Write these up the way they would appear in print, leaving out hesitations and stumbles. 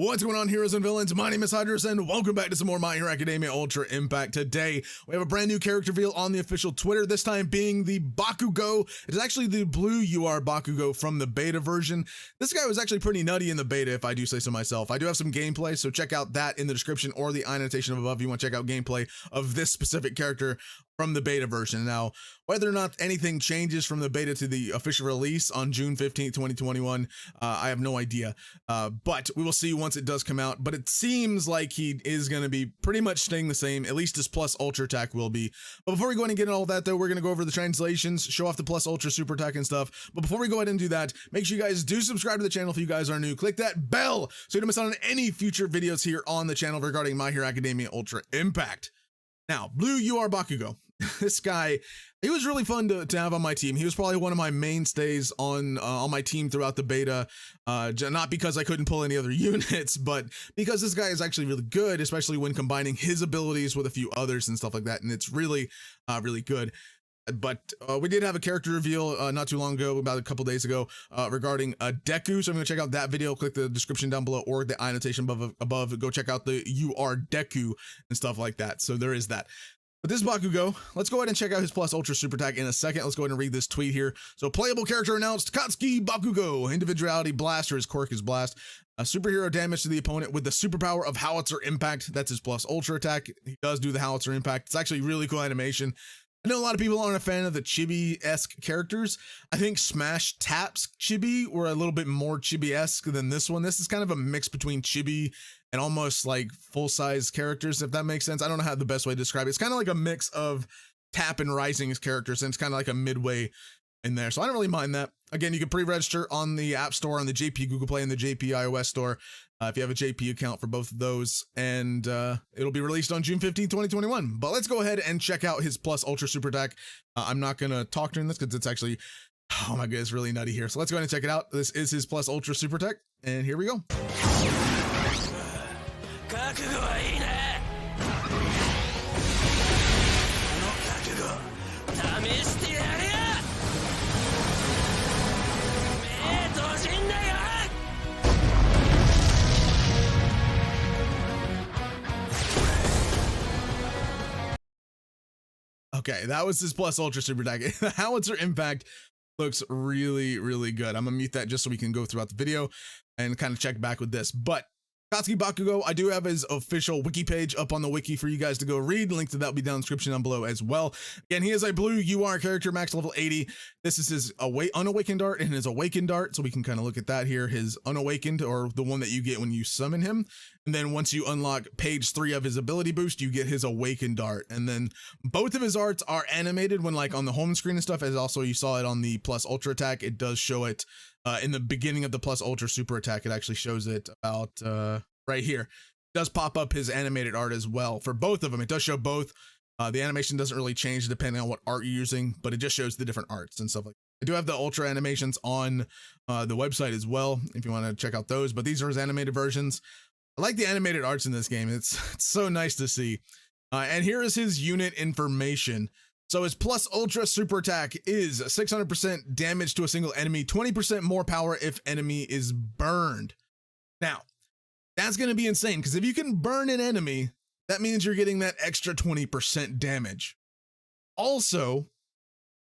What's going on, heroes and villains? My name is Hydros, and welcome back to some more My Hero Academia Ultra Impact. Today, we have a brand new character reveal on the official Twitter, this time being the Bakugo. It is actually the blue UR Bakugo from the beta version. This guy was actually pretty nutty in the beta, if I do say so myself. I do have some gameplay, so check out that in the description or the annotation above if you want to check out gameplay of this specific character from the beta version. Now, whether or not anything changes from the beta to the official release on June 15th, 2021, I have no idea. But we will see once it does come out. But it seems like he is going to be pretty much staying the same. At least his plus ultra attack will be. But before we go ahead and get into all that, though, we're going to go over the translations, show off the plus ultra super attack and stuff. But before we go ahead and do that, make sure you guys do subscribe to the channel if you guys are new. Click that bell so you don't miss out on any future videos here on the channel regarding My Hero Academia Ultra Impact. Now, blue UR Bakugo. This guy, he was really fun to have on my team. He was probably one of my mainstays on my team throughout the beta, not because I couldn't pull any other units, but because this guy is actually really good, especially when combining his abilities with a few others and stuff like that, and it's really, really good. But we did have a character reveal not too long ago, about a couple days ago, regarding Deku. So I'm going to check out that video. Click the description down below or the annotation above. Go check out the UR Deku and stuff like that. So there is that. But this is Bakugo. Let's go ahead and check out his plus ultra super attack in a second. Let's go ahead and read this tweet here. So, playable character announced: Katsuki Bakugo. Individuality blast, or his quirk is blast. Superhero damage to the opponent with the superpower of HOWITZER impact. That's his plus ultra attack. He does do the HOWITZER impact. It's actually really cool animation. I know a lot of people aren't a fan of the chibi-esque characters. I think Smash Tap's chibi were a little bit more chibi-esque than this one. This is kind of a mix between chibi and almost like full-size characters, if that makes sense. I don't know how the best way to describe it. It's kind of like a mix of Tap and Rising's characters, and it's kind of like a midway in there. So I don't really mind that. Again, you can pre-register on the App Store, on the JP Google Play, and the JP iOS Store if you have a JP account for both of those. And it'll be released on June 15, 2021. But let's go ahead and check out his plus ultra super attack. I'm not going to talk during this because it's actually, oh my goodness, really nutty here. So let's go ahead and check it out. This is his plus ultra super attack, and here we go. Okay, that was his plus ultra super attack. The HOWITZER impact looks really, really good. I'm gonna mute that just so we can go throughout the video and kind of check back with this. But Katsuki Bakugo, I do have his official wiki page up on the wiki for you guys to go read. Link to that will be down in the description down below as well. Again, he is a blue UR character, max level 80. This is his unawakened art and his awakened art. So we can kind of look at that here. His unawakened, or the one that you get when you summon him. And then once you unlock page 3 of his ability boost, you get his awakened art. And then both of his arts are animated when like on the home screen and stuff, as also you saw it on the plus ultra attack. It does show it in the beginning of the plus ultra super attack. It actually shows it about right here. It does pop up his animated art as well for both of them. It does show both. The animation doesn't really change depending on what art you're using, but it just shows the different arts and stuff like that. I do have the ultra animations on the website as well if you want to check out those, but these are his animated versions. I like the animated arts in this game. It's so nice to see. And here is his unit information. So his plus ultra super attack is 600% damage to a single enemy, 20% more power if enemy is burned. Now, that's going to be insane, because if you can burn an enemy, that means you're getting that extra 20% damage. Also,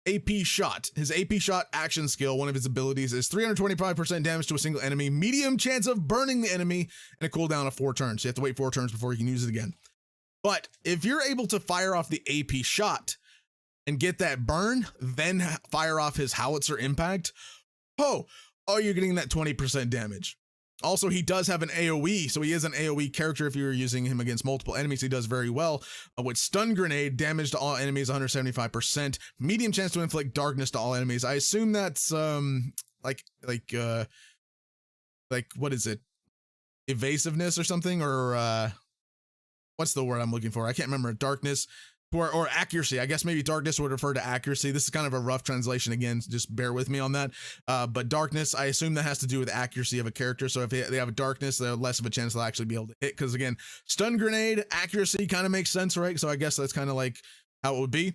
AP shot. His AP shot action skill, one of his abilities, is 325% damage to a single enemy, medium chance of burning the enemy, and a cooldown of 4 turns. So you have to wait 4 turns before you can use it again. But if you're able to fire off the AP shot and get that burn, then fire off his HOWITZER impact, you're getting that 20% damage. Also, he does have an AoE, so he is an AoE character. If you were using him against multiple enemies, he does very well. With stun grenade, damage to all enemies 175%, medium chance to inflict darkness to all enemies. I assume that's like what is it? Evasiveness or something, or what's the word I'm looking for? I can't remember. Darkness. Or accuracy. I guess maybe darkness would refer to accuracy. This is kind of a rough translation again, so just bear with me on that. But darkness, I assume that has to do with accuracy of a character. So if they have a darkness, they're less of a chance they'll actually be able to hit. Because again, stun grenade, accuracy kind of makes sense, right? So I guess that's kind of like how it would be.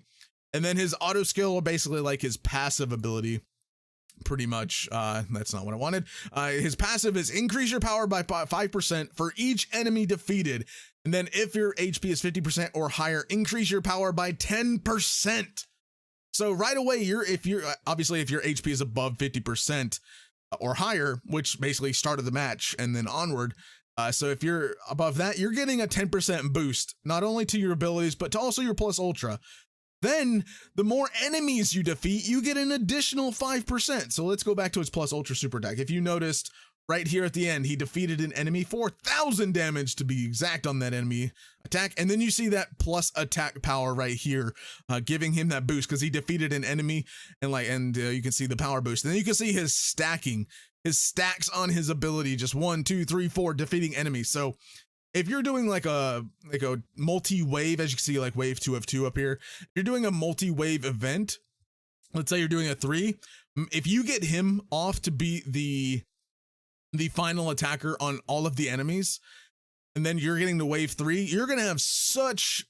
And then his auto skill, basically like his passive ability, pretty much. That's not what I wanted. His passive is increase your power by 5% for each enemy defeated. And then if your HP is 50% or higher, increase your power by 10%. So right away, if your HP is above 50% or higher, which basically started the match and then onward. So if you're above that, you're getting a 10% boost, not only to your abilities, but to also your plus ultra. Then the more enemies you defeat, you get an additional 5%. So let's go back to his plus ultra super attack. If you noticed right here at the end, he defeated an enemy, 4,000 damage to be exact on that enemy attack. And then you see that plus attack power right here, giving him that boost because he defeated an enemy, and you can see the power boost. And then you can see his stacks on his ability, just 1, 2, 3, 4 defeating enemies. So if you're doing like a multi-wave, as you can see, like wave 2 of 2 up here, if you're doing a multi-wave event, let's say you're doing a 3, if you get him off to be the final attacker on all of the enemies, and then you're getting to wave 3, you're going to have such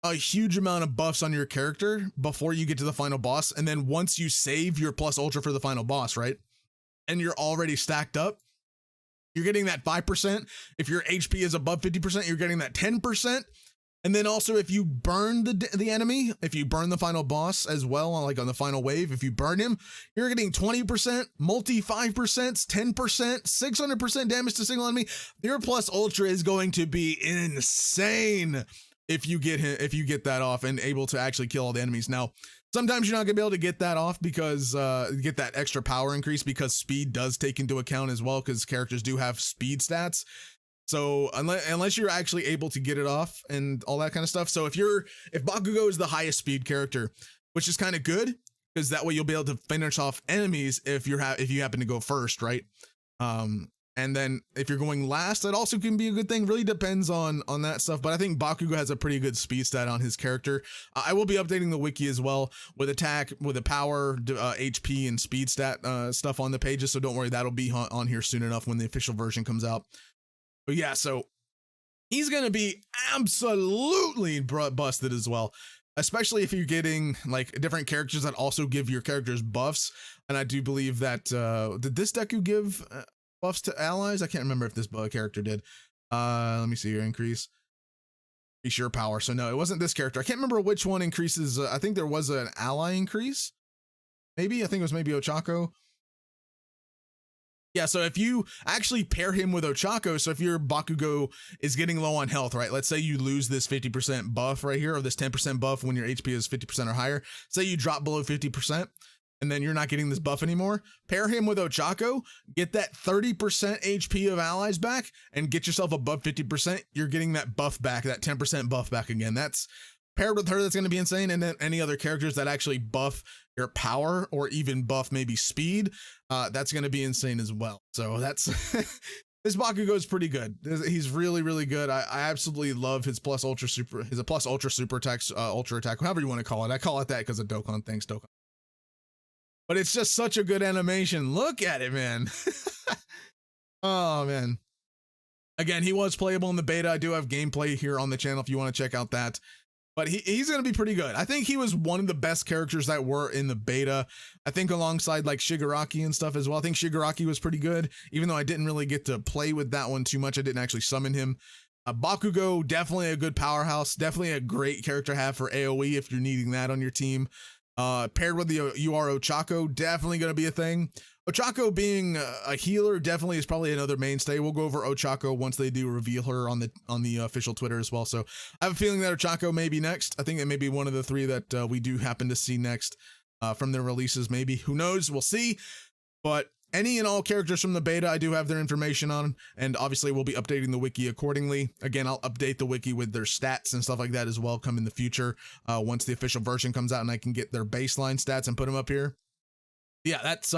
a huge amount of buffs on your character before you get to the final boss. And then once you save your plus ultra for the final boss, right, and you're already stacked up, you're getting that 5%. If your HP is above 50%, you're getting that 10%. And then also if you burn the enemy, if you burn the final boss as well, like on the final wave, if you burn him, you're getting 20%, multi 5%, 10%, 600% damage to single enemy. Your plus ultra is going to be insane if you get that off and able to actually kill all the enemies. Now, sometimes you're not gonna be able to get that off because get that extra power increase, because speed does take into account as well, because characters do have speed stats. So unless you're actually able to get it off and all that kind of stuff. So if Bakugo is the highest speed character, which is kind of good, because that way you'll be able to finish off enemies if you happen to go first, right? And then if you're going last, that also can be a good thing. Really depends on that stuff. But I think Bakugo has a pretty good speed stat on his character. I will be updating the wiki as well with attack, with the power, HP, and speed stat stuff on the pages. So don't worry, that'll be on here soon enough when the official version comes out. But yeah, so he's going to be absolutely busted as well, especially if you're getting like different characters that also give your characters buffs. And I do believe that, did this Deku give buffs to allies? I can't remember if this character did. Let me see your increase. Be sure power. So no, it wasn't this character. I can't remember which one increases. I think there was an ally increase. Maybe, I think it was maybe Ochako. Yeah, so if you actually pair him with Ochako, so if your Bakugo is getting low on health, right? Let's say you lose this 50% buff right here, or this 10% buff when your HP is 50% or higher. Say you drop below 50%, and then you're not getting this buff anymore. Pair him with Ochako, get that 30% HP of allies back, and get yourself above 50%. You're getting that buff back, that 10% buff back again. That's paired with her, that's going to be insane. And then any other characters that actually buff your power or even buff maybe speed, that's going to be insane as well. So that's this Bakugo is pretty good. He's really, really good. I absolutely love his plus ultra super attack, ultra attack, however you want to call it. I call it that because of Dokkan. Thanks, Dokkan. But it's just such a good animation. Look at it, man. Oh man. Again, he was playable in the beta. I do have gameplay here on the channel if you want to check out that. But he's going to be pretty good. I think he was one of the best characters that were in the beta. I think alongside like Shigaraki and stuff as well. I think Shigaraki was pretty good, even though I didn't really get to play with that one too much. I didn't actually summon him. Bakugo, definitely a good powerhouse. Definitely a great character to have for AoE if you're needing that on your team. Paired with the Ochako, definitely going to be a thing. Ochako being a healer definitely is probably another mainstay. We'll go over Ochako once they do reveal her on the official Twitter as well. So I have a feeling that Ochako may be next. I think it may be one of the 3 that we do happen to see next from their releases. Maybe, who knows? We'll see. But any and all characters from the beta, I do have their information on, and obviously we'll be updating the wiki accordingly. Again, I'll update the wiki with their stats and stuff like that as well come in the future once the official version comes out and I can get their baseline stats and put them up here. Yeah, that's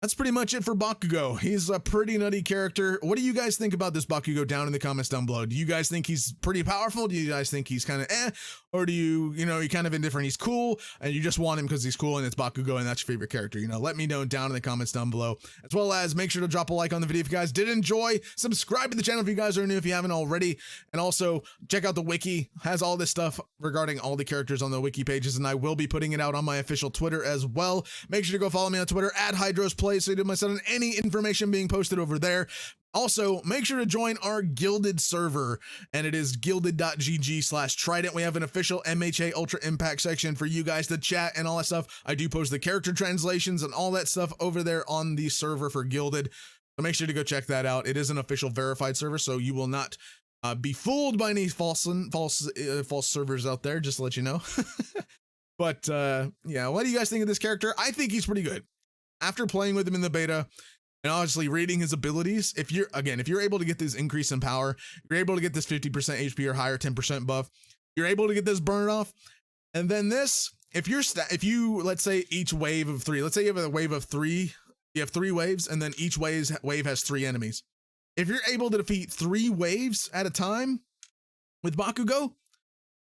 That's pretty much it for Bakugo. He's a pretty nutty character. What do you guys think about this Bakugo down in the comments down below? Do you guys think he's pretty powerful? Do you guys think he's kind of or do you're kind of indifferent? He's cool and you just want him because he's cool and it's Bakugo and that's your favorite character. Let me know down in the comments down below, as well as make sure to drop a like on the video if you guys did enjoy. Subscribe to the channel if you guys are new if you haven't already, and also check out the wiki. Has all this stuff regarding all the characters on the wiki pages, and I will be putting it out on my official Twitter as well. Make sure to go follow me on Twitter at HydrosPlays so you don't miss out on any information being posted over there. Also, make sure to join our Gilded server, and it is gilded.gg/trident. We have an official MHA Ultra Impact section for you guys to chat and all that stuff. I do post the character translations and all that stuff over there on the server for Gilded. So make sure to go check that out. It is an official verified server, so you will not be fooled by any false servers out there, just to let you know. But yeah, what do you guys think of this character? I think he's pretty good. After playing with him in the beta and obviously reading his abilities, if you're able to get this increase in power, you're able to get this 50% HP or higher, 10% buff, you're able to get this burn off, and then this, if you let's say each wave of 3, let's say you have a wave of 3, you have 3 waves, and then each wave has 3 enemies. If you're able to defeat 3 waves at a time with Bakugo,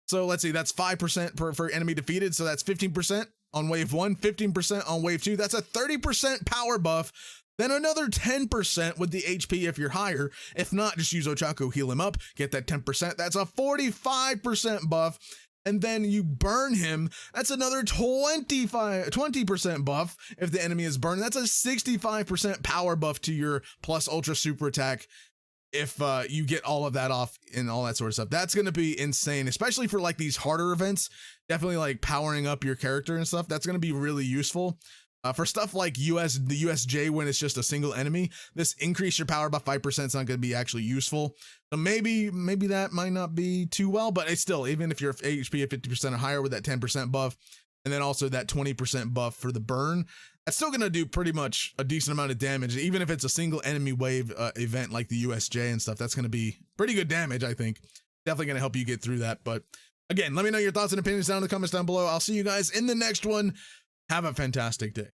so let's see, that's 5% per enemy defeated, so that's 15% on wave 1, 15% on wave 2. That's a 30% power buff, then another 10% with the HP if you're higher. If not, just use Ochaku, heal him up, get that 10%. That's a 45% buff. And then you burn him, that's another 20% buff if the enemy is burned. That's a 65% power buff to your plus ultra super attack if you get all of that off and all that sort of stuff. That's going to be insane, especially for like these harder events. Definitely like powering up your character and stuff. That's going to be really useful. For stuff like the USJ, when it's just a single enemy, this increase your power by 5% is not going to be actually useful. So maybe that might not be too well, but it's still, even if you're HP at 50% or higher with that 10% buff, and then also that 20% buff for the burn, that's still going to do pretty much a decent amount of damage. Even if it's a single enemy wave event like the USJ and stuff, that's going to be pretty good damage, I think. Definitely going to help you get through that. But again, let me know your thoughts and opinions down in the comments down below. I'll see you guys in the next one. Have a fantastic day.